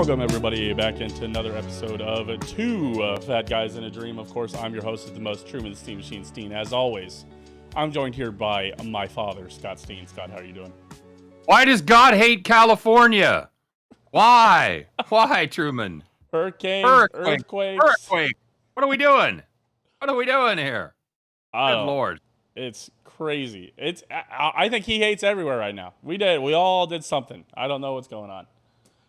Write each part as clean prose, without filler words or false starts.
Welcome, everybody, back into another episode of Two Fat Guys in a Dream. Of course, I'm your host of the most, Truman the Steam Machine Steen. As always, I'm joined here by my father, Scott Steen. Scott, how are you doing? Why does God hate California? Why? Why, Truman? Hurricanes, earthquakes. Earthquake. What are we doing? What are we doing here? Good Lord. It's crazy. I think he hates everywhere right now. We all did something. I don't know what's going on.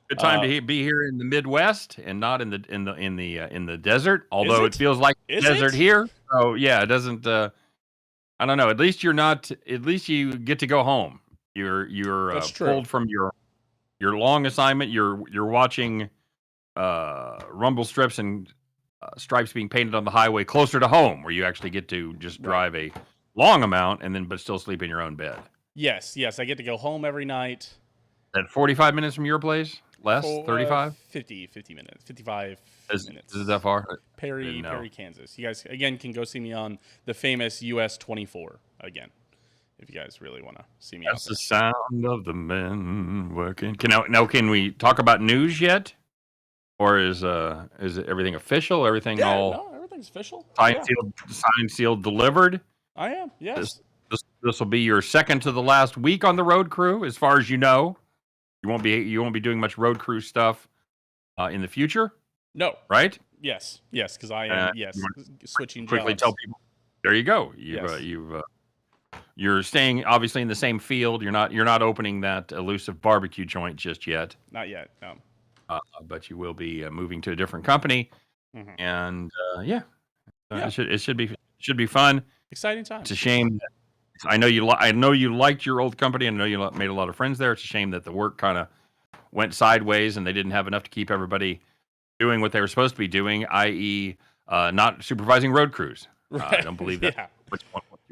Good time to be here in the Midwest and not in the desert. Although it feels like desert here. So yeah, it doesn't. I don't know. At least you're not. At least you get to go home. You're pulled from your long assignment. You're watching rumble strips and stripes being painted on the highway closer to home, where you actually get to just drive a long amount but still sleep in your own bed. Yes. I get to go home every night. At 45 minutes from your place? Less? 35? 50 minutes. 55 minutes. Is it that far? Perry, Kansas. You guys, again, can go see me on the famous US 24 again, if you guys really want to see me. That's the sound of the men working. Can we talk about news yet? Or is it everything official? Everything No, everything's official. Signed, sealed, delivered? I am, yes. This will be your second to the last week on the road crew, as far as you know. You won't be doing much road crew stuff in the future. No. Right? Yes, because I am switching quickly jobs. Tell people. There you go. You're staying obviously in the same field. You're not opening that elusive barbecue joint just yet. Not yet. No. But you will be moving to a different company, and it should be fun. Exciting time. It's a shame. I know you liked your old company. I know you made a lot of friends there. It's a shame that the work kind of went sideways and they didn't have enough to keep everybody doing what they were supposed to be doing, i.e., not supervising road crews. Right. I don't believe that.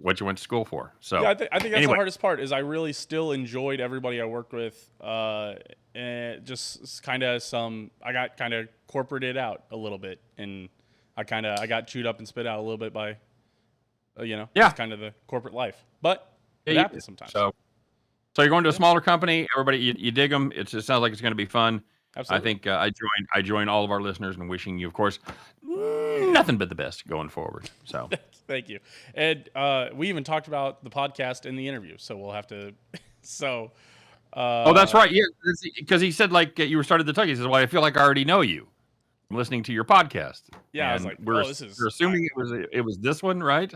What you went to school for. So yeah, I think that's the hardest part. Is I really still enjoyed everybody I worked with. And just kind of I got kind of corporated out a little bit, and I got chewed up and spit out a little bit by. It's kind of the corporate life, but it happens sometimes. So you're going to a smaller company. Everybody, you dig them. It sounds like it's going to be fun. Absolutely. I think I join all of our listeners in wishing you, of course, nothing but the best going forward. So thank you. And we even talked about the podcast in the interview, so we'll have to. Oh, that's right. Yeah, because he said you were started to talk. He says, "Well, I feel like I already know you. I'm listening to your podcast." Yeah, and I was like, we're assuming it was this one, right?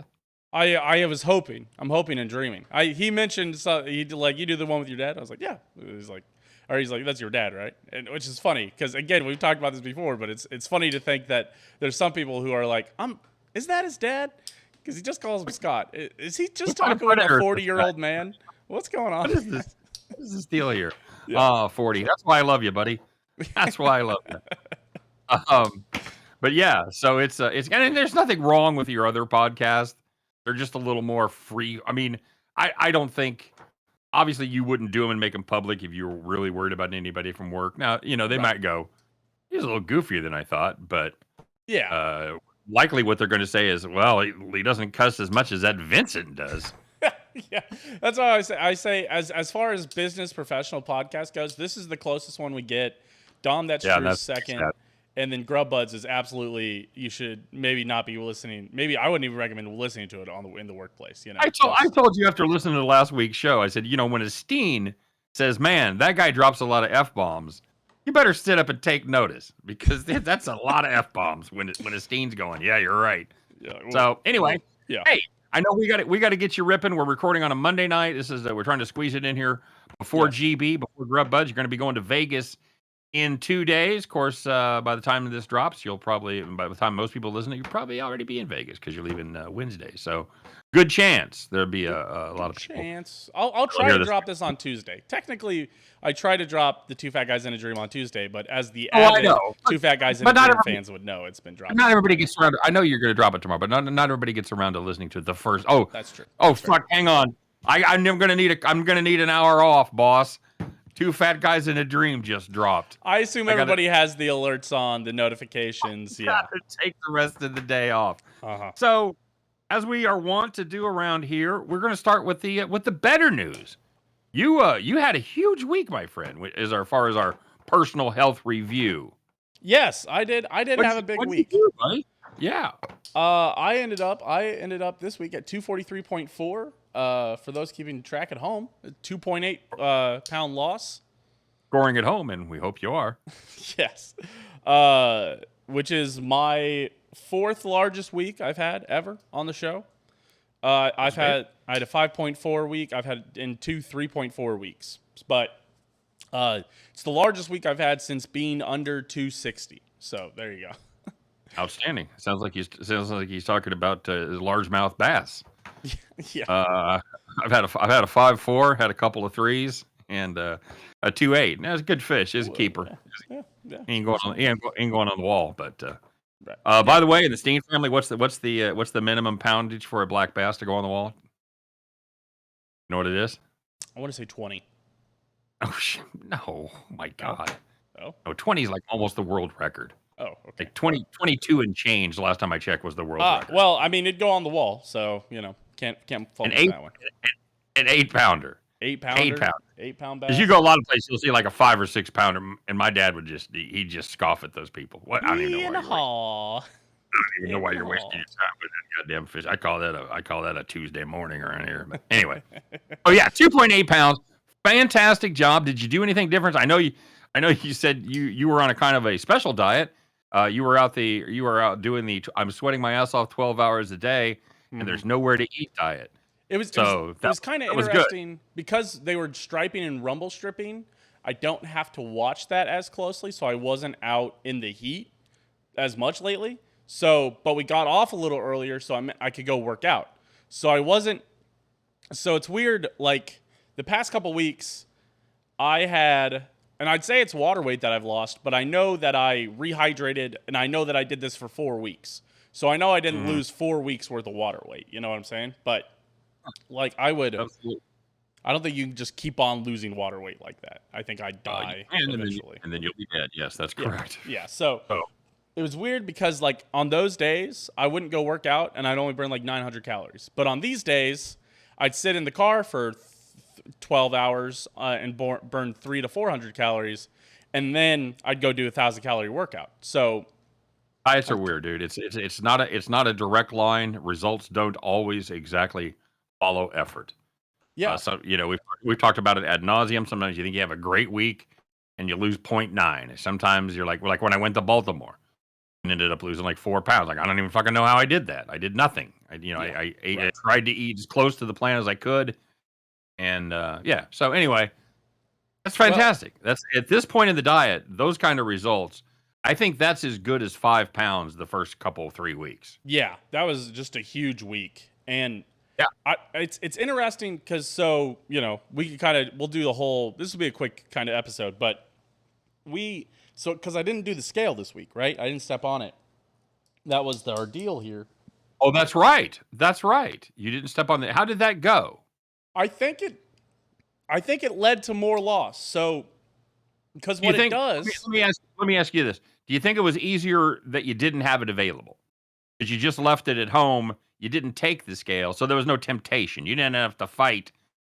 I was hoping. I'm hoping and dreaming. He mentioned you do the one with your dad. I was like, yeah. He's like, that's your dad, right? And which is funny because again we've talked about this before, but it's funny to think that there's some people who are like, is that his dad? Because he just calls him Scott. Is he just talking with a 40-year-old man? What's going on? What is this? What is this deal here? Yeah. 40. That's why I love you, buddy. That's why I love you. But yeah, so it's and there's nothing wrong with your other podcast. They're just a little more free. I mean, I don't think, obviously you wouldn't do them and make them public if you were really worried about anybody from work. Now, they might go, he's a little goofier than I thought, but likely what they're going to say is, well, he doesn't cuss as much as that Vincent does. Yeah, that's why I say as far as business professional podcast goes, this is the closest one we get. Dom, that's second. Sad. And then Grub Buds is absolutely, you should maybe not be listening. Maybe I wouldn't even recommend listening to it in the workplace. I told you after listening to last week's show, I said, when a Steen says, man, that guy drops a lot of F-bombs, you better sit up and take notice because that's a lot of F-bombs when a Steen's going, yeah, you're right. Yeah, so anyway, hey, I know we got to get you ripping. We're recording on a Monday night. This is we're trying to squeeze it in here before GB, before Grub Buds. You're going to be going to Vegas in 2 days. Of course, by the time this drops, by the time most people listen, you'll probably already be in Vegas because you're leaving Wednesday. So, good chance there'll be a lot of people. I'll try to drop this on Tuesday. Technically, I try to drop the Two Fat Guys in a Dream on Tuesday, but as the avid Two Fat Guys in a Dream fans would know, it's been dropped. Not everybody gets around. I know you're going to drop it tomorrow, but not everybody gets around to listening to the first. Oh, that's true. Fuck! Hang on. I'm going to need an hour off, boss. Two Fat Guys in a Dream just dropped. I assume everybody has the alerts on, the notifications. Yeah. Gotta take the rest of the day off. So, as we are wont to do around here, we're going to start with the better news. You had a huge week, my friend, as far as our personal health review. Yes, I did. I did have a big week. You do, buddy? Yeah. I ended up this week at 243.4. For those keeping track at home, 2.8 pound loss. Scoring at home, and we hope you are. Yes. Which is my fourth largest week I've had ever on the show. I had a 5.4 week. I've had in 3.4 weeks, but it's the largest week I've had since being under 260. So there you go. Outstanding. Sounds like he's talking about his largemouth bass. Yeah. I've had a 5.4, had a couple of 3s, and a 2.8. That's a good fish. He's a keeper. Yeah. He ain't going on the wall. But Right. by the way, in the Steen family, what's the minimum poundage for a black bass to go on the wall? You know what it is? I want to say 20. Oh no! My God! Oh. No, 20 is like almost the world record. Oh, okay. Like 22 and change. The last time I checked was the world record. Well, I mean, it'd go on the wall, so can't fault that one. An 8-pounder. 8-pounder. 8-pound bass. Because you go a lot of places, you'll see like a 5 or 6 pounder, and my dad would he'd just scoff at those people. What? I don't even know why you're wasting your time with that goddamn fish. I call that a Tuesday morning around here. But anyway, oh yeah, 2.8 pounds. Fantastic job. Did you do anything different? I know you said you were on a kind of a special diet. You were out doing the I'm sweating my ass off 12 hours a day, and there's nowhere to eat diet. It was kind of interesting because they were striping and rumble stripping. I don't have to watch that as closely, so I wasn't out in the heat as much lately. So, but we got off a little earlier, so I could go work out. So I wasn't. So it's weird. Like the past couple weeks, I had, and I'd say it's water weight that I've lost, but I know that I rehydrated, and I know that I did this for 4 weeks. So I know I didn't lose 4 weeks worth of water weight. You know what I'm saying? But like I would. Absolutely. I don't think you can just keep on losing water weight like that. I think I'd die eventually. And then you'll be dead. Yes, that's correct. Yeah. So it was weird because like on those days, I wouldn't go work out and I'd only burn like 900 calories. But on these days, I'd sit in the car for 12 hours and burn 300 to 400 calories. And then I'd go do a 1,000-calorie workout. So diets are weird, dude. It's not a direct line. Results don't always exactly follow effort. Yeah. So we've talked about it ad nauseum. Sometimes you think you have a great week and you lose 0.9. Sometimes you're like when I went to Baltimore and ended up losing like 4 pounds. Like I don't even fucking know how I did that. I did nothing. I ate. I tried to eat as close to the plan as I could, and So anyway, that's fantastic. That's at this point in the diet, those kind of results. I think that's as good as 5 pounds the first 3 weeks. Yeah, that was just a huge week, and yeah, it's interesting because we can we'll do the whole. This will be a quick kind of episode, but because I didn't do the scale this week, right? I didn't step on it. That was our deal here. Oh, that's right. That's right. You didn't step on it. How did that go? I think it led to more loss. So because what it does. Let me ask you this: do you think it was easier that you didn't have it available? Because you just left it at home. You didn't take the scale, so there was no temptation. You didn't have to fight.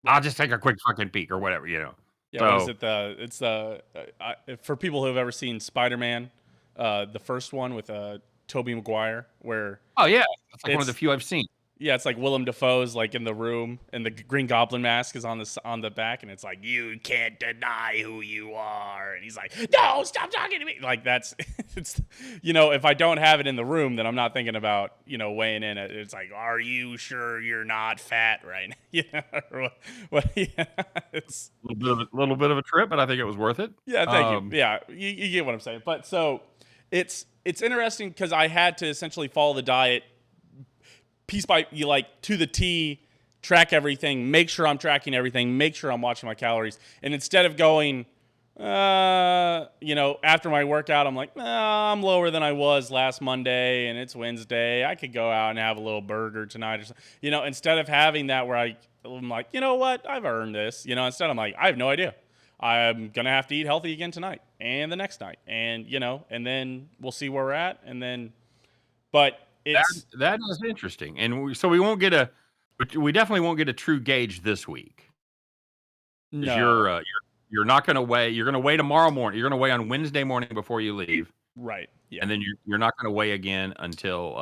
I'll just take a quick fucking peek or whatever, Yeah. So, what is it? For people who have ever seen Spider-Man, the first one with Tobey Maguire, where that's like one of the few I've seen. Yeah, it's like Willem Dafoe's like in the room, and the Green Goblin mask is on the back, and it's like you can't deny who you are, and he's like, no, stop talking to me. Like it's if I don't have it in the room, then I'm not thinking about weighing in. It's like, are you sure you're not fat right now? It's a little bit of a trip, but I think it was worth it. Yeah, thank you. Yeah, you get what I'm saying. But so it's interesting because I had to essentially follow the diet piece by to the T, track everything, make sure I'm tracking everything, make sure I'm watching my calories. And instead of going, after my workout, I'm like, I'm lower than I was last Monday and it's Wednesday. I could go out and have a little burger tonight or something. Instead of having that where I'm like, you know what? I've earned this. Instead I'm like, I have no idea. I'm going to have to eat healthy again tonight and the next night. And, and then we'll see where we're at. And then, but that is interesting, and we definitely won't get a true gauge this week. No, you're not going to weigh. You're going to weigh tomorrow morning. You're going to weigh on Wednesday morning before you leave, Right. Yeah. and then you're not going to weigh again until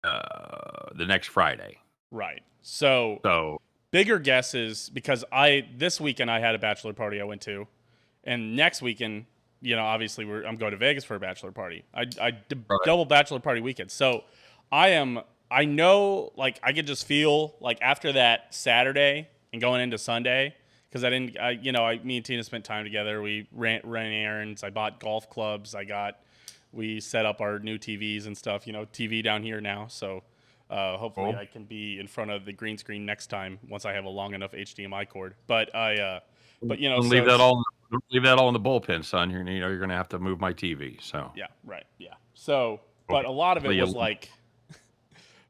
the next Friday. Right. So So bigger guesses because this weekend I had a bachelor party I went to, and next weekend, obviously I'm going to Vegas for a bachelor party. Double bachelor party weekend. So I know, like, I could just feel like after that Saturday and going into Sunday, because me and Tina spent time together. We ran errands. I bought golf clubs. We set up our new TVs and stuff. TV down here now. So hopefully I can be in front of the green screen next time once I have a long enough HDMI cord. But don't leave that all. Don't leave that all in the bullpen, son. You're going to have to move my TV. So yeah, right, yeah. So, but a lot of it was like,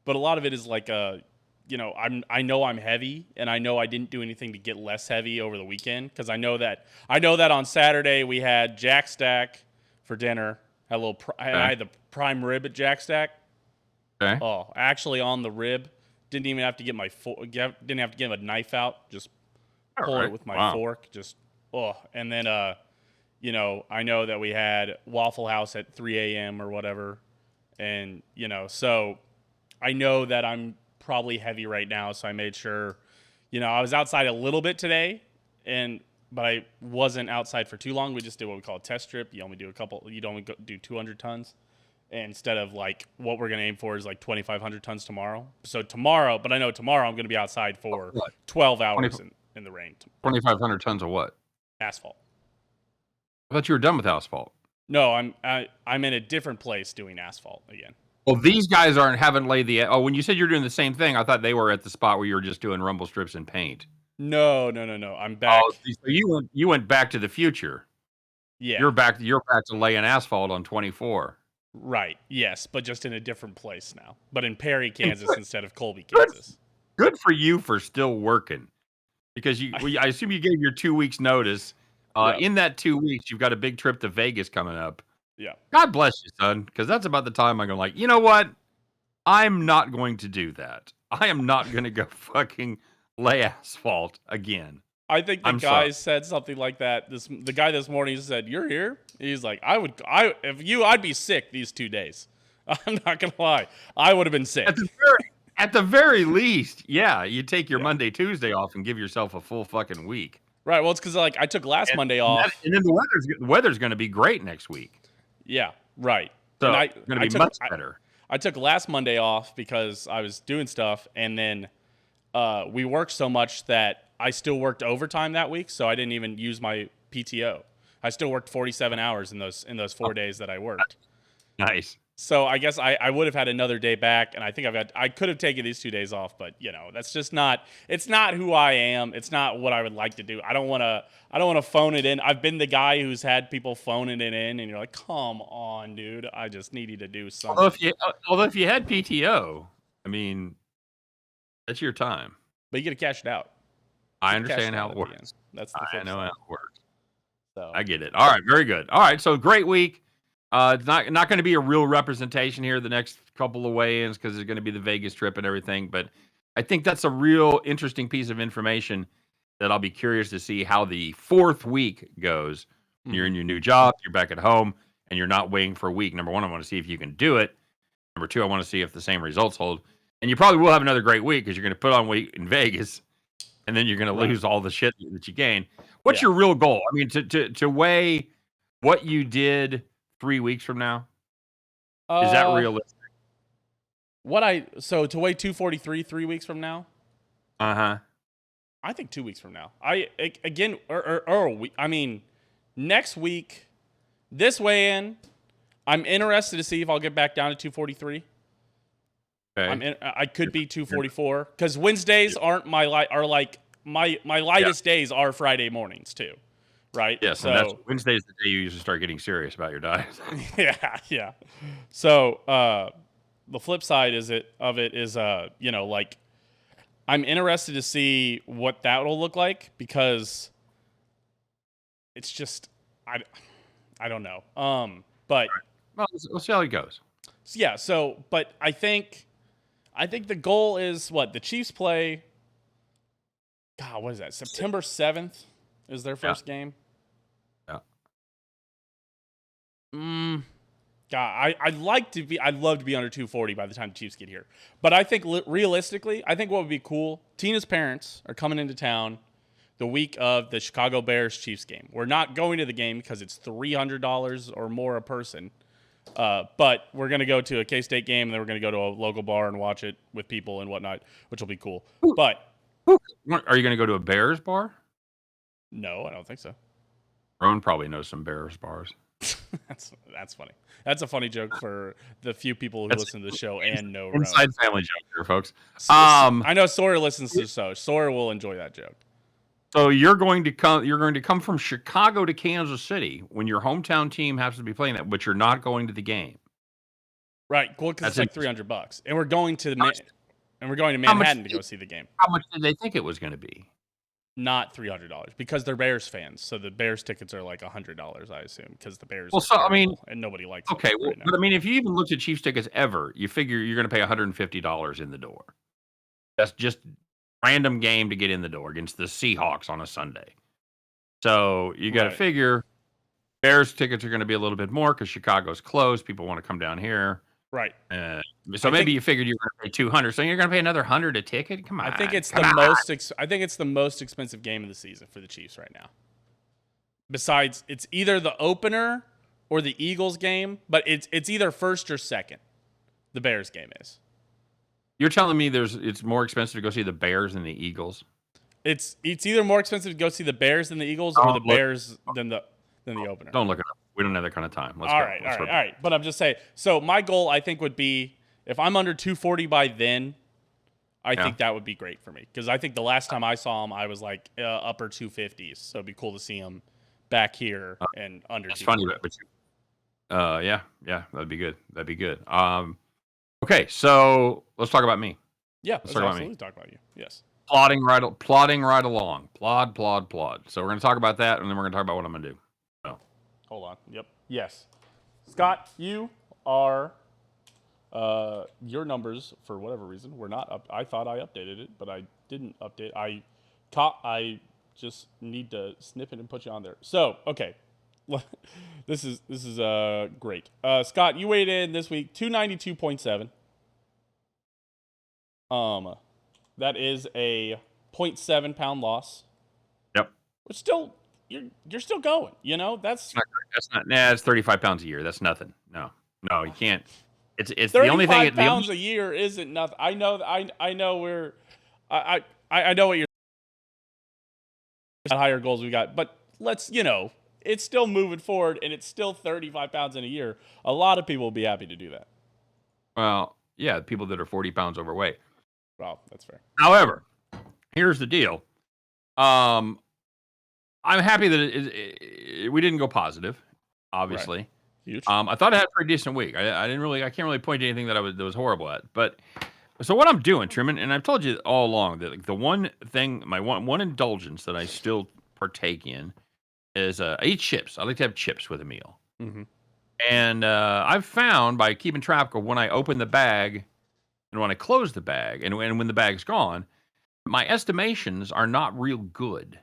but a lot of it is like I know I'm heavy, and I know I didn't do anything to get less heavy over the weekend because I know that on Saturday we had Jack Stack for dinner. I had the prime rib at Jack Stack. Okay. Oh, actually on the rib, didn't even have to get didn't have to get a knife out. Just pull it with my fork. Just and then I know that we had Waffle House at 3 a.m. or whatever, and so I know that I'm probably heavy right now. So I made sure, I was outside a little bit today, but I wasn't outside for too long. We just did what we call a test strip. You only do do 200 tons. Instead of like what we're going to aim for is like 2,500 tons tomorrow. So tomorrow, but I know tomorrow I'm going to be outside for 12 hours in the rain. 2,500 tons of what? Asphalt. I thought you were done with asphalt. No, I'm in a different place doing asphalt again. Well, these guys haven't laid the. Oh, when you said you're doing the same thing, I thought they were at the spot where you were just doing rumble strips and paint. No. I'm back. Oh, so you went back to the future. Yeah. You're back to laying asphalt on 24. Right. Yes, but just in a different place now. But in Perry, Kansas instead of Colby, Kansas. Good for you for still working, because I assume you gave your 2 weeks notice. In that 2 weeks, you've got a big trip to Vegas coming up. Yeah. God bless you, son, because that's about the time I'm like, you know what? I'm not going to do that. I am not going to go fucking lay asphalt again. I think the guy said something like that. The guy this morning said, "You're here." He's like, I'd be sick these 2 days. I'm not gonna lie, I would have been sick. At the very least, yeah, you take your Monday, Tuesday off and give yourself a full fucking week. Right. Well, it's because like I took last Monday off, and then the weather's going to be great next week. Yeah. Right. So it's going to be much better. I took last Monday off because I was doing stuff, and then we worked so much that I still worked overtime that week, so I didn't even use my PTO. I still worked 47 hours in those 4 days that I worked. Nice. So I guess I would have had another day back, and I think I could have taken these 2 days off, but that's just it's not who I am. It's not what I would like to do. I don't want to phone it in. I've been the guy who's had people phoning it in, and you're like, come on, dude. I just need you to do something. Although if you had PTO, I mean, that's your time. But you get to cash it out. I understand how it works. That's the I know how it works. So I get it. All right, very good. All right, so great week. It's not going to be a real representation here the next couple of weigh-ins because there's going to be the Vegas trip and everything. But I think that's a real interesting piece of information that I'll be curious to see how the fourth week goes. You're in your new job, you're back at home, and you're not waiting for a week. Number one, I want to see if you can do it. Number two, I want to see if the same results hold. And you probably will have another great week because you're going to put on weight in Vegas, and then you're going to lose all the shit that you gain. What's your real goal? I mean, to weigh what you did 3 weeks from now, is that realistic? To weigh 243 3 weeks from now? I think 2 weeks from now. Next week, this weigh-in, I'm interested to see if I'll get back down to 243. Okay. I could be 244 because Wednesdays aren't my lightest days are Friday mornings too, right? Yes, so, and that's Wednesday's the day you usually start getting serious about your diet. yeah. So the flip side is I'm interested to see what that will look like because it's just I don't know. But well, we'll see how it goes. Yeah. So, but I think the goal is what the Chiefs play. God, what is that? September 7th. is their first game. Yeah. God, I'd love to be under 240 by the time the Chiefs get here. But I think realistically, I think what would be cool, Tina's parents are coming into town the week of the Chicago Bears Chiefs game. We're not going to the game because it's $300 or more a person. But we're going to go to a K-State game, and then we're going to go to a local bar and watch it with people and whatnot, which will be cool. But are you going to go to a Bears bar? No, I don't think so. Roan probably knows some Bears bars. That's funny. That's a funny joke for the few people who listen to the show and know inside Roan. family joke here, folks. I know Sawyer listens to the show. Sawyer will enjoy that joke. So you're going to come from Chicago to Kansas City when your hometown team happens to be playing that, but you're not going to the game. Right. Well, because it's like $300, and we're going to Manhattan to go see the game. How much did they think it was going to be? Not $300 because they're Bears fans. So the Bears tickets are like $100, I assume, because the Bears. Well, so I mean, and nobody likes. Okay, well, right, but I mean, if you even looked at Chiefs tickets ever, you figure you're going to pay $150 in the door. That's just random game to get in the door against the Seahawks on a Sunday. So you got to figure Bears tickets are going to be a little bit more because Chicago's closed. People want to come down here. Right. So maybe you figured you were going to pay $200. So you're going to pay another $100 a ticket? Come on. I think it's the most expensive game of the season for the Chiefs right now. Besides, it's either the opener or the Eagles game, but it's either first or second. The Bears game is. You're telling me it's more expensive to go see the Bears than the Eagles? It's either more expensive to go see the Bears than the Eagles or the Bears than the opener. Don't look it up. We don't have that kind of time. Let's all go. Right. But I'm just saying. So my goal, I think, would be if I'm under 240 by then, I think that would be great for me because I think the last time I saw him, I was like upper 250s. So it'd be cool to see him back here and under. That's funny, but yeah, that'd be good. That'd be good. Okay, so let's talk about me. Yeah, let's absolutely talk about you. Yes. Plodding right along. Plod. So we're going to talk about that, and then we're going to talk about what I'm going to do. So. Hold on. Yep. Yes. Scott, you are your numbers, for whatever reason, were not up. I thought I updated it, but I didn't update. I just need to snip it and put you on there. So, okay. This is great. Scott, you weighed in this week 292.7. That is a 0.7 pound loss. Yep. But still, you're still going. You know that's not. Nah, it's 35 pounds a year. That's nothing. No, you can't. It's the only thing. 35 pounds a year isn't nothing. I know. I know we're. I know what you're. Higher goals we got, but let's it's still moving forward, and it's still 35 pounds in a year. A lot of people will be happy to do that. Well, yeah, people that are 40 pounds overweight. Well, that's fair. However, here's the deal. I'm happy that we didn't go positive, obviously. Right. Huge. I thought I had a pretty decent week. I can't really point to anything that was horrible at. But so what I'm doing, Truman, and I've told you all along that the one thing, my one indulgence that I still partake in is I eat chips. I like to have chips with a meal. Mm-hmm. And I've found by keeping track of when I open the bag and when I close the bag and when the bag's gone, my estimations are not real good.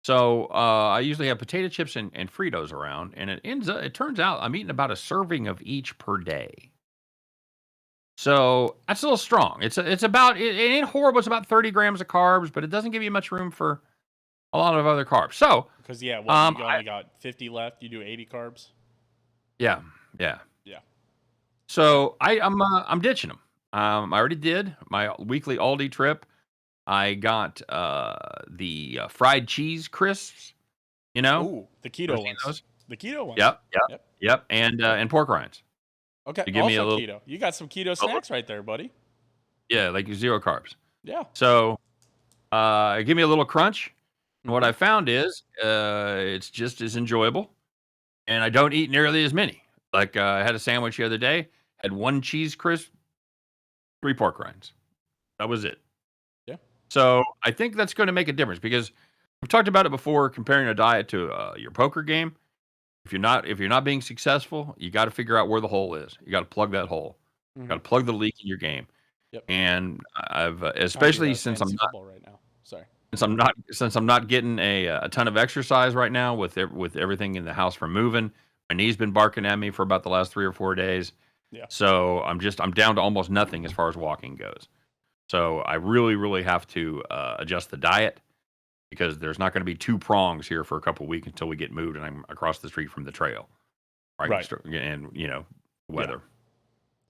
So I usually have potato chips and Fritos around, and it turns out I'm eating about a serving of each per day. So that's a little strong. It ain't horrible. It's about 30 grams of carbs, but it doesn't give you much room for a lot of other carbs. So because you only got 50 left, you do 80 carbs. Yeah. So I'm ditching them. I already did my weekly Aldi trip. I got the fried cheese crisps. Ooh, the keto ones. Those? The keto ones. Yep. And pork rinds. Okay. To give me a little keto. You got some keto snacks right there, buddy. Yeah, like 0 carbs. Yeah. So, give me a little crunch. And what I found is, it's just as enjoyable, and I don't eat nearly as many. Like I had a sandwich the other day, had 1 cheese crisp, 3 pork rinds. That was it. Yeah. So I think that's going to make a difference because we've talked about it before, comparing a diet to your poker game. If you're not being successful, you got to figure out where the hole is. You got to plug that hole. You got to plug the leak in your game. Yep. And I've especially since I'm not right now. Sorry. Since I'm not getting a ton of exercise right now with everything in the house from moving. My knee's been barking at me for about the last 3 or 4 days. Yeah. So I'm down to almost nothing as far as walking goes. So I really, really have to adjust the diet because there's not going to be two prongs here for a couple of weeks until we get moved and I'm across the street from the trail. Right. And Yeah. weather.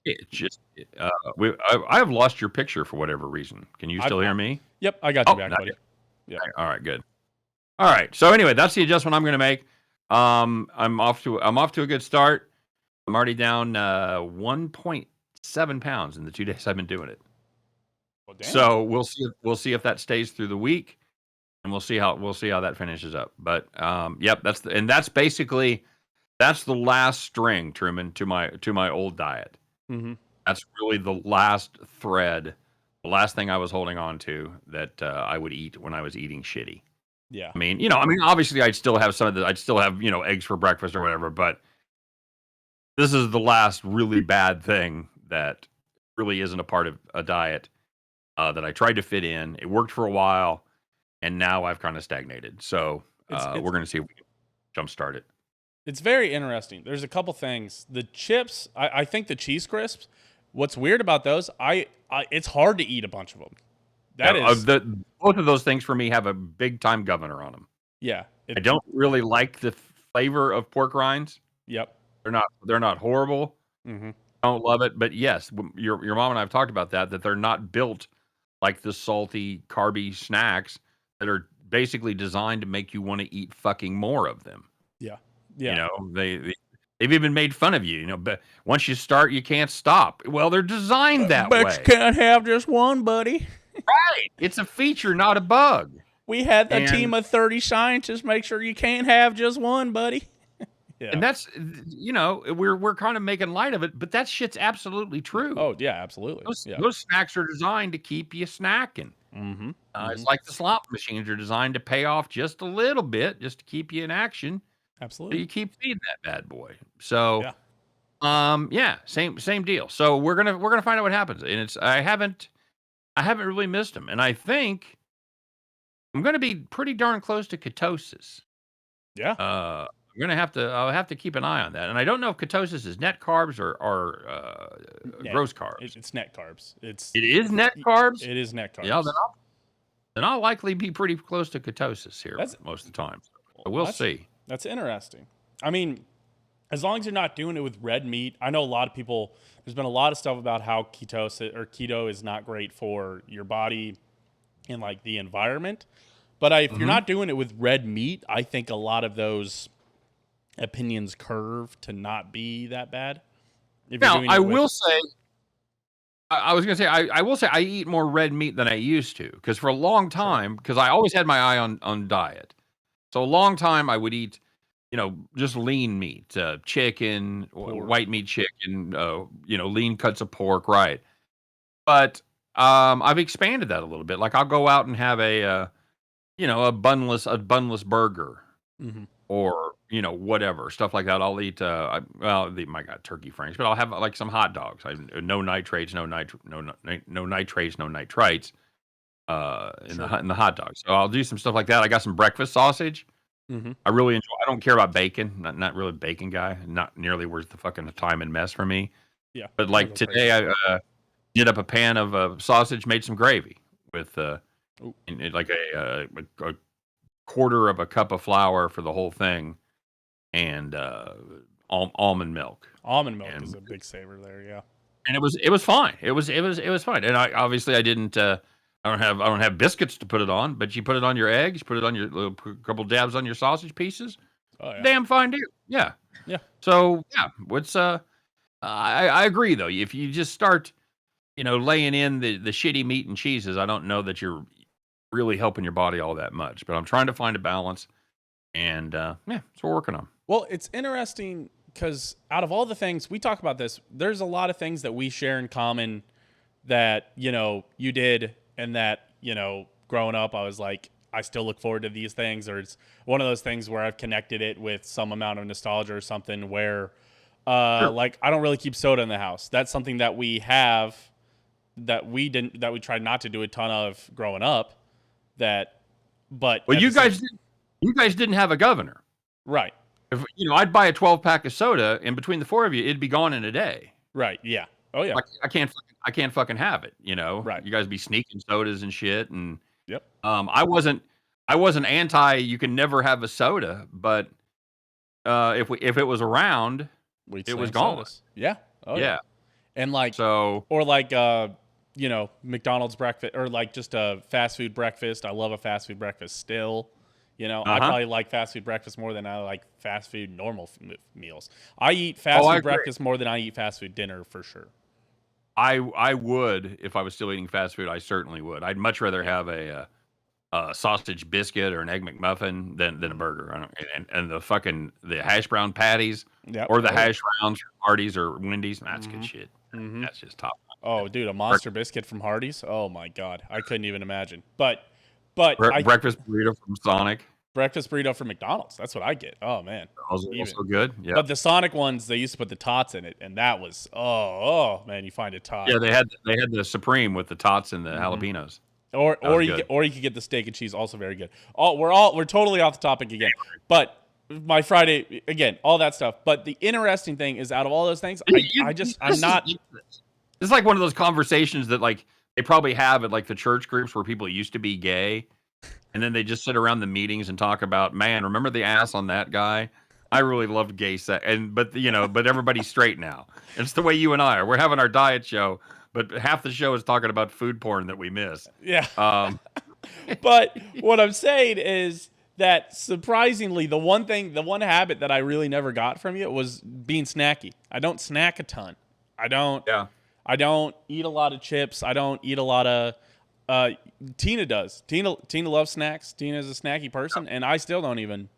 It's just I have lost your picture for whatever reason. Can you still hear me? Yep. I got you Oh, back, not buddy. yet. Yeah. All right, good. All right. So anyway, that's the adjustment I'm going to make. I'm off to a good start. I'm already down 1.7 pounds in the 2 days I've been doing it. Well, damn. So we'll see if that stays through the week, and we'll see how that finishes up. But yep, that's basically that's the last string, Truman, to my old diet. Mm-hmm. That's really the last thread, the last thing I was holding on to that I would eat when I was eating shitty. Yeah. Obviously, I'd still have eggs for breakfast or whatever, but this is the last really bad thing that really isn't a part of a diet that I tried to fit in. It worked for a while, and now I've kind of stagnated. So It's we're going to see if we can jumpstart it. It's very interesting. There's a couple things. The chips, I think the cheese crisps. What's weird about those? It's hard to eat a bunch of them. That is, Both of those things for me have a big time governor on them. yeah. I don't really like the flavor of pork rinds. Yep. They're not horrible. Mm-hmm. Don't love it, but yes, your mom and I have talked about that they're not built like the salty, carby snacks that are basically designed to make you want to eat fucking more of them. Yeah. You Yeah. know, they've even made fun of you. But once you start, you can't stop. Well, they're designed that But way. you can't have just one, buddy. Right? It's a feature, not a bug. We had a And team of 30 scientists make sure you can't have just one, buddy. Yeah. and that's we're kind of making light of it, but that shit's absolutely true. Oh, yeah, absolutely. Those, Yeah. those snacks are designed to keep you snacking. Mm-hmm. It's like the slot machines are designed to pay off just a little bit, just to keep you in action. So Absolutely. you keep feeding that bad boy. So, Yeah. same deal. So we're gonna find out what happens. And I haven't really missed them, and I think I'm gonna be pretty darn close to ketosis. Yeah. I'll have to keep an eye on that. And I don't know if ketosis is net carbs or gross carbs. It's net carbs. It is net carbs. It is net carbs. Yeah, then I'll likely be pretty close to ketosis here most of the time. So we'll see. That's interesting. I mean, as long as you're not doing it with red meat, I know a lot of people. There's been a lot of stuff about how keto is not great for your body and like the environment. But if you're not doing it with red meat, I think a lot of those opinions curve to not be that bad. Now, I will say, I was going to say, I will say I eat more red meat than I used to because for a long time, because I always had my eye on diet. So a long time I would eat, just lean meat, chicken, white meat chicken, lean cuts of pork, right? But I've expanded that a little bit. Like I'll go out and have a bunless burger. Mm-hmm. Or whatever stuff like that. I'll eat. My God, turkey franks, but I'll have like some hot dogs. No nitrates, no nitrates, no nitrites. In the hot dogs. So I'll do some stuff like that. I got some breakfast sausage. Mm-hmm. I really enjoy. I don't care about bacon. Not really a bacon guy. Not nearly worth the fucking time and mess for me. Yeah. But like today, I did up a pan of sausage, made some gravy with like a quarter of a cup of flour for the whole thing, and almond milk. Almond milk is a big saver there, yeah. And it was fine. It was fine. And I didn't. I don't have biscuits to put it on, but you put it on your eggs, put it on your couple dabs on your sausage pieces. Oh, yeah. Damn fine deal. Yeah. Yeah. So yeah, I agree though. If you just start, laying in the shitty meat and cheeses, I don't know that you're really helping your body all that much. But I'm trying to find a balance, and that's what we're working on. Well, it's interesting because out of all the things we talk about this, there's a lot of things that we share in common that you did, and that growing up I was like, I still look forward to these things, or it's one of those things where I've connected it with some amount of nostalgia or something where Sure. like I don't really keep soda in the house. That's something that we have that we tried not to do a ton of growing up. that, but Well, at the same, you guys didn't have a governor. right, If I'd buy a 12-pack of soda, and between the four of you, it'd be gone in a day. right, yeah, oh yeah, Like I can't fucking have it. right, You guys be sneaking sodas and shit, and yep. I wasn't anti. You can never have a soda, but if it was around, We'd it was slam gone. sodas. Yeah. Oh yeah. Yeah. And like, So or like, McDonald's breakfast or like just a fast food breakfast. I love a fast food breakfast still. I uh-huh. probably like fast food breakfast more than I like fast food normal meals. I eat Oh, fast I food agree. breakfast more than I eat fast food dinner for sure. I would if I was still eating fast food. I certainly would. I'd much rather have a sausage biscuit or an egg McMuffin than a Mhm. burger. And the hash brown patties Yep. or the Oh yeah. hash browns from Hardee's or Wendy's. That's good Mhm. shit. Mhm. That's just top. Oh, dude, a monster biscuit from Hardee's. Oh my god, I couldn't even imagine. But I Breakfast burrito from Sonic. breakfast burrito from McDonald's. That's what I get. Oh man, even. Also good. Yeah. But the Sonic ones, they used to put the tots in it, and that was oh man, you find a tot. Yeah, they had the Supreme with the tots and the Hmm. jalapenos. Or That was you good. or you could get the steak and cheese, also very good. We're totally off the topic again, but my Friday again, all that stuff. But the interesting thing is, out of all those things, I'm not. This is like one of those conversations that like they probably have at like the church groups where people used to be gay, and then they just sit around the meetings and talk about, man, remember the ass on that guy? I really loved gay sex, but everybody's straight now. It's the way you and I are. We're having our diet show, but half the show is talking about food porn that we miss. Yeah. Um, But what I'm saying is that surprisingly, the one habit that I really never got from you was being snacky. I don't snack a ton. I don't. yeah. I don't eat a lot of chips. I don't eat a lot of. Uh, Tina does. Tina loves snacks. Tina is a snacky person, and I still don't even.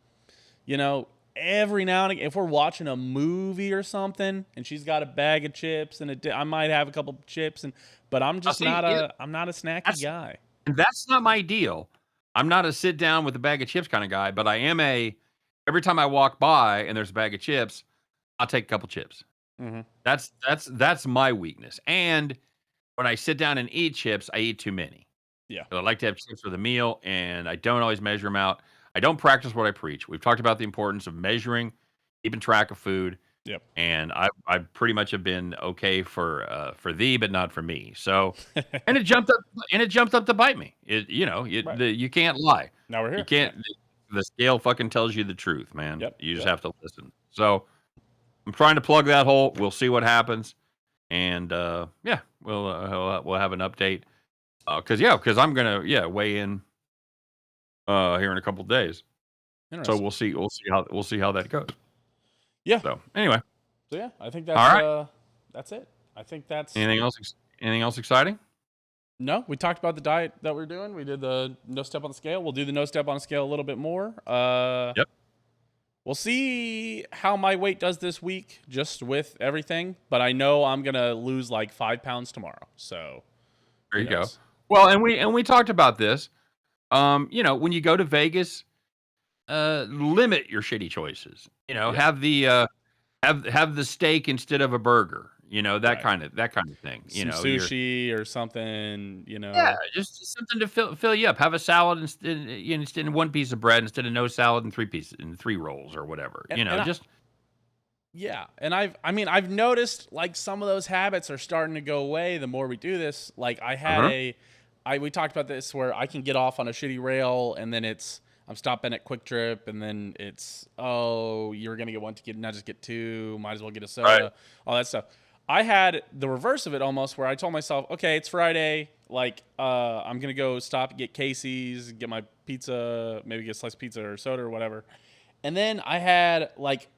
Every now and again, if we're watching a movie or something, and she's got a bag of chips, and I might have a couple chips, but I'm just See, I'm not a snacky that's guy. and that's not my deal. I'm not a sit down with a bag of chips kind of guy, but I am every time I walk by and there's a bag of chips, I'll take a couple chips. Mm-hmm. That's my weakness. And when I sit down and eat chips, I eat too many. Yeah. I like to have chips for the meal, and I don't always measure them out. I don't practice what I preach. We've talked about the importance of measuring, keeping track of food, Yep. and I pretty much have been okay for thee, but not for me. So, and it jumped up to bite me. Right. You can't lie. Now we're You here. can't. The scale fucking tells you the truth, man. Yep. You just Yep. have to listen. So I'm trying to plug that hole. We'll see what happens, and yeah, we'll have an update. Because I'm gonna weigh in here in a couple days. So Interesting. we'll see how that goes. Yeah. So anyway, So yeah, I think all right. that's it. I think that's Anything else? Anything else exciting? no. We talked about the diet that we're doing. We did the no step on the scale. We'll do the no step on the scale a little bit more. Yep. We'll see how my weight does this week, just with everything. But I know I'm gonna lose like 5 pounds tomorrow. So There who you go. knows? Well, and we talked about this. When you go to Vegas, limit your shitty choices. Yeah. Have the have the steak instead of a burger. That Right. kind of thing. Some sushi or something. Yeah, just something to fill you up. Have a salad instead of one piece of bread instead of no salad and three rolls or whatever. And yeah, and I've noticed like some of those habits are starting to go away the more we do this. Like we talked about this where I can get off on a shitty rail and then I'm stopping at Quick Trip and then it's you're gonna get one ticket, not just get two, might as well get a soda, Right. all that stuff. I had the reverse of it almost where I told myself, okay, it's Friday, like I'm gonna go stop and get Casey's, get my pizza, maybe get a slice of pizza or soda or whatever. And then I had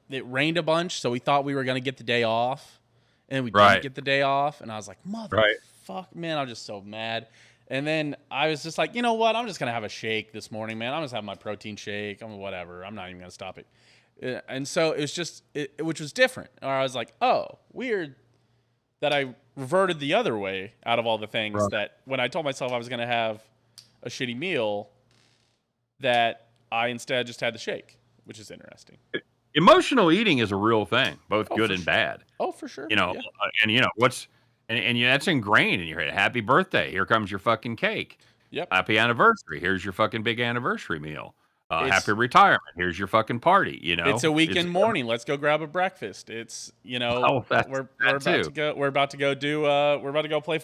it rained a bunch, so we thought we were gonna get the day off, and we didn't Right. get the day off. And I was like, Right. "Motherfuck, man!" I was just so mad. And then I was just like, you know what? I'm just gonna have a shake this morning, man. I'm just having my protein shake. Whatever. I'm not even gonna stop it. And so it was just, which was different. Or I was like, oh, weird that I reverted the other way out of all the things Right. that when I told myself I was gonna have a shitty meal, that I instead just had the shake. Which is interesting. Emotional eating is a real thing, both good For and sure. bad. Oh, for sure. Yeah. And that's ingrained in your head. Happy birthday! Here comes your fucking cake. Yep. Happy anniversary. Here's your fucking big anniversary meal. Happy It's retirement. Here's your fucking party. You it's know, a it's weekend morning. Let's go grab a breakfast. It's oh, that's we're that about too. to go we're about to go play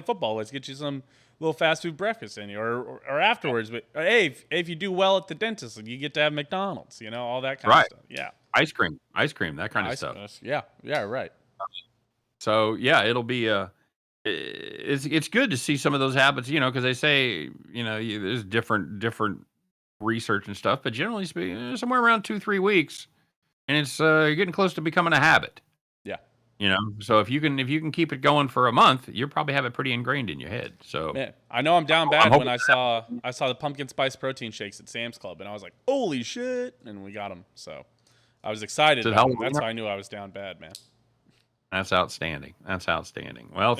football. Let's get you some little fast food breakfast in you or afterwards. But hey, if you do well at the dentist, you get to have McDonald's. All that kind of Right. stuff. Yeah. Ice cream, that kind of I stuff. suppose. Yeah. Yeah. Right. So yeah, it'll be it's good to see some of those habits, because they say, there's different research and stuff, but generally speaking, somewhere around 2-3 weeks, and it's you're getting close to becoming a habit. Yeah. So if you can keep it going for a month, you'll probably have it pretty ingrained in your head. So Man, I know I'm down I'm bad when hoping I saw the pumpkin spice protein shakes at Sam's Club, and I was like, "Holy shit!" And we got them, so I was excited Is it about them. Halloween? That's how I knew I was down bad, man. That's outstanding. That's outstanding. Well,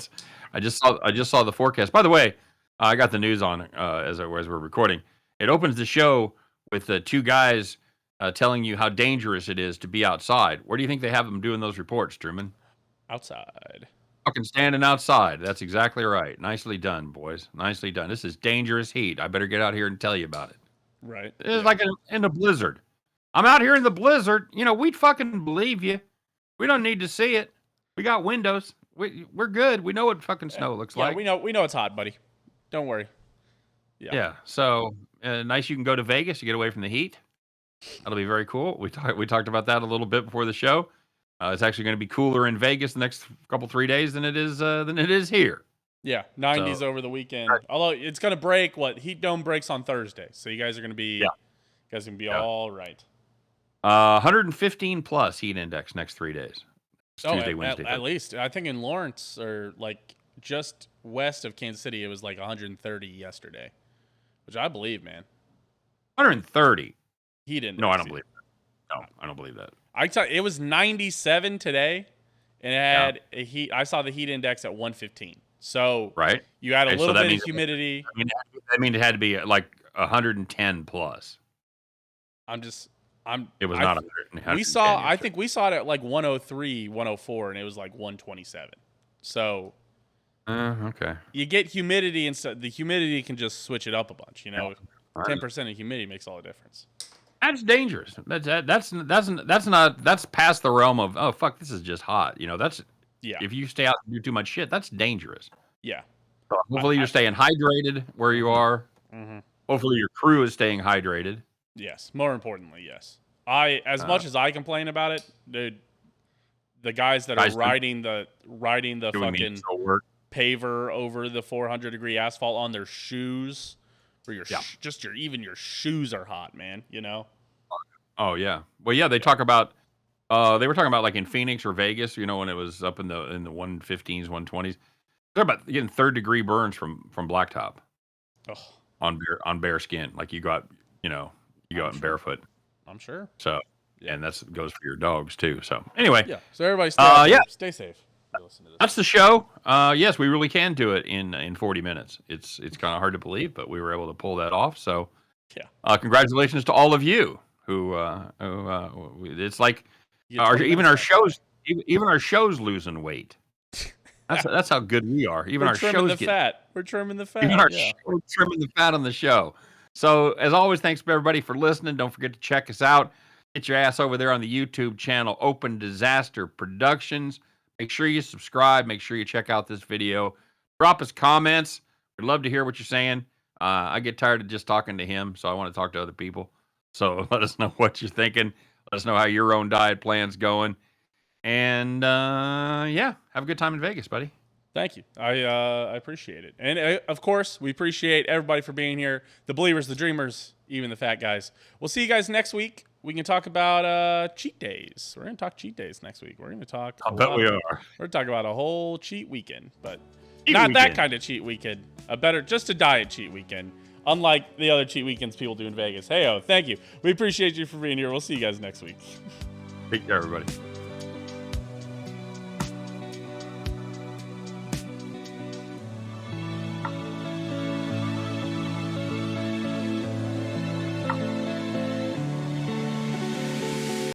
I just saw the forecast. By the way, I got the news on as we're recording. It opens the show with two guys telling you how dangerous it is to be outside. Where do you think they have them doing those reports, Truman? Outside, Fucking standing outside. That's exactly right. Nicely done, boys. Nicely done. This is dangerous heat. I better get out here and tell you about it. right? It's Yeah, like in the blizzard. I'm out here in the blizzard. We'd fucking believe you. We don't need to see it. We got windows. We're good. We know what fucking snow looks yeah. like. We know it's hot, buddy. Don't worry. Yeah, Yeah. So nice. You can go to Vegas to get away from the heat. That'll be very cool. We talked about that a little bit before the show. It's actually going to be cooler in Vegas the next couple 3 days than it is here. yeah. 90s So over the weekend. Although it's gonna break. Heat dome breaks on Thursday, so you guys are gonna be yeah. all right. 115 plus heat index next 3 days. It's Oh, Tuesday, at, Wednesday, at, at least I think in Lawrence or like just west of Kansas City, it was like 130 yesterday, which I believe, man. 130. Heat index. No, I don't believe that. No, I don't believe that. It was 97 today, and it Yeah. had a heat. I saw the heat index at 115. So Right. you add a Okay, so little that bit of means humidity. that means it had to be like 110 plus. It was not 100. We saw. I think we saw it at like 103, 104, and it was like 127. So Okay. you get humidity and so the humidity can just switch it up a bunch. Right. 10% of humidity makes all the difference. That's dangerous. That's past the realm of, oh fuck, this is just hot. That's Yeah, if you stay out and do too much shit, that's dangerous. yeah. So hopefully you're staying hydrated where you are. Mm-hmm. Hopefully your crew is staying hydrated. Yes. More importantly, yes. As much as I complain about it, dude, the guys that are riding the Doing fucking meaningful work. paver over the 400-degree asphalt on their shoes, where even your shoes are hot, man. Oh yeah. Well, yeah. They talk about. They were talking about like in Phoenix or Vegas. When it was up in the 115s, 120s. They're about getting third-degree burns from blacktop Oh, on bare skin. Like you go out, in barefoot. I'm sure. So, and that goes for your dogs too. So anyway, Yeah. So everybody stay out there. yeah. Stay safe. Listen to this. That's the show. Yes, we really can do it in 40 minutes. It's kind of hard to believe, but we were able to pull that off. So, Yeah. congratulations to all of you who it's like even our shows losing weight. That's how good we are. Even our shows the fat. We're trimming the fat. even our Yeah. show trimming the fat on the show. So as always, thanks for everybody for listening. Don't forget to check us out. Get your ass over there on the YouTube channel, Open Disaster Productions. Make sure you subscribe. Make sure you check out this video. Drop us comments. We'd love to hear what you're saying. I get tired of just talking to him, so I want to talk to other people. So let us know what you're thinking. Let us know how your own diet plan's going. And have a good time in Vegas, buddy. Thank you. I appreciate it. And of course, we appreciate everybody for being here. The believers, the dreamers, even the fat guys. We'll see you guys next week. We can talk about cheat days. We're going to talk cheat days next week. We're going to talk. I bet we are. We're talking about a whole cheat weekend, but Cheat not that weekend. kind of cheat weekend. Just a diet cheat weekend. Unlike the other cheat weekends people do in Vegas. Hey, thank you. We appreciate you for being here. We'll see you guys next week. Take care, everybody.